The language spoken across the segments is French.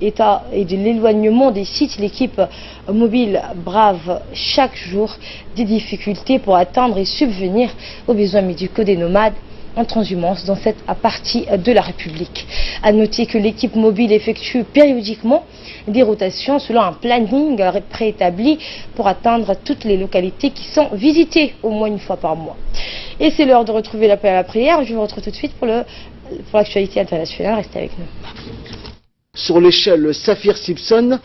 état et de l'éloignement des sites, l'équipe mobile brave chaque jour des difficultés pour atteindre et subvenir aux besoins médicaux des nomades en transhumance dans cette partie de la République. À noter que l'équipe mobile effectue périodiquement des rotations selon un planning préétabli pour atteindre toutes les localités qui sont visitées au moins une fois par mois. Et c'est l'heure de retrouver l'appel à la prière. Je vous retrouve tout de suite pour l'actualité internationale. Restez avec nous. Sur l'échelle, Saffir-Simpson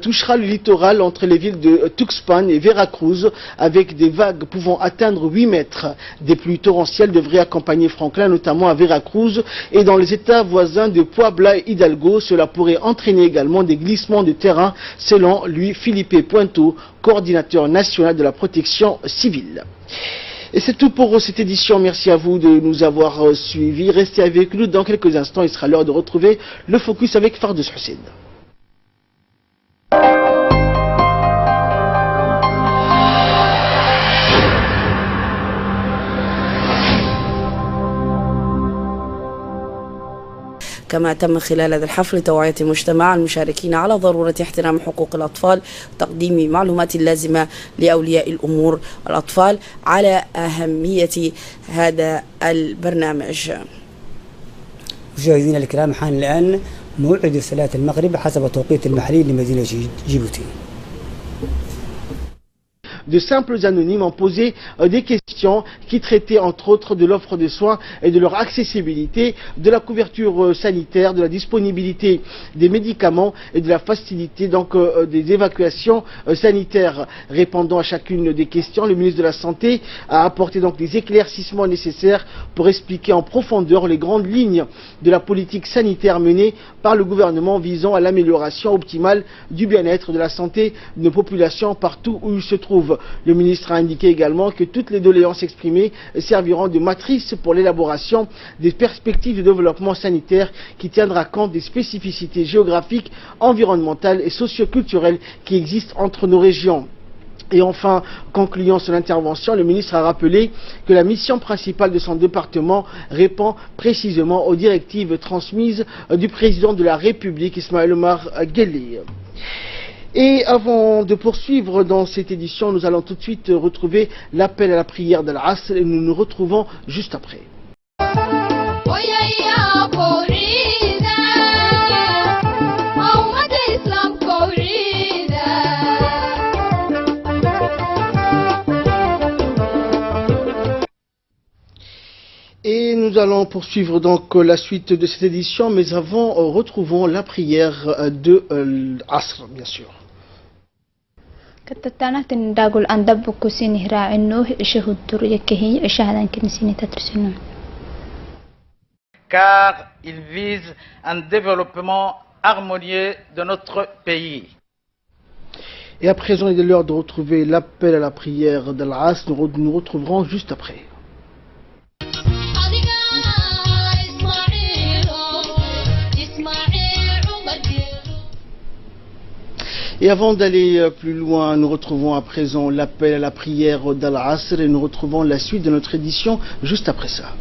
touchera le littoral entre les villes de Tuxpan et Veracruz avec des vagues pouvant atteindre 8 mètres. Des pluies torrentielles devraient accompagner Franklin, notamment à Veracruz et dans les états voisins de Puebla et Hidalgo. Cela pourrait entraîner également des glissements de terrain, selon lui Felipe Puento, coordinateur national de la protection civile. Et c'est tout pour cette édition. Merci à vous de nous avoir suivis. Restez avec nous. Dans quelques instants, il sera l'heure de retrouver le focus avec Fardous Hussein. كما تم خلال هذا الحفل توعية المجتمع المشاركين على ضرورة احترام حقوق الأطفال وتقديم معلومات لازمة لأولياء الأمور الأطفال على أهمية هذا البرنامج. مشاهدينا الكرام، حان الآن موعد صلاة المغرب حسب التوقيت المحلي لمدينة جيبوتي. De simples anonymes ont posé des questions qui traitaient entre autres de l'offre de soins et de leur accessibilité, de la couverture sanitaire, de la disponibilité des médicaments et de la facilité donc des évacuations sanitaires. Répondant à chacune des questions, le ministre de la Santé a apporté donc des éclaircissements nécessaires pour expliquer en profondeur les grandes lignes de la politique sanitaire menée par le gouvernement visant à l'amélioration optimale du bien-être de la santé de nos populations partout où ils se trouvent. Le ministre a indiqué également que toutes les doléances exprimées serviront de matrice pour l'élaboration des perspectives de développement sanitaire qui tiendra compte des spécificités géographiques, environnementales et socioculturelles qui existent entre nos régions. Et enfin, concluant son intervention, le ministre a rappelé que la mission principale de son département répond précisément aux directives transmises du président de la République, Ismaël Omar Guelleh. Et avant de poursuivre dans cette édition, nous allons tout de suite retrouver l'appel à la prière de l'Asr et nous nous retrouvons juste après. Et nous allons poursuivre donc la suite de cette édition, mais avant, retrouvons la prière de l'Asr, bien sûr. Car il vise un développement harmonieux de notre pays. Et à présent, il est l'heure de retrouver l'appel à la prière de l'Asr. Nous retrouverons juste après. Et avant d'aller plus loin, nous retrouvons à présent l'appel à la prière d'Al-Asr et nous retrouvons la suite de notre édition juste après ça.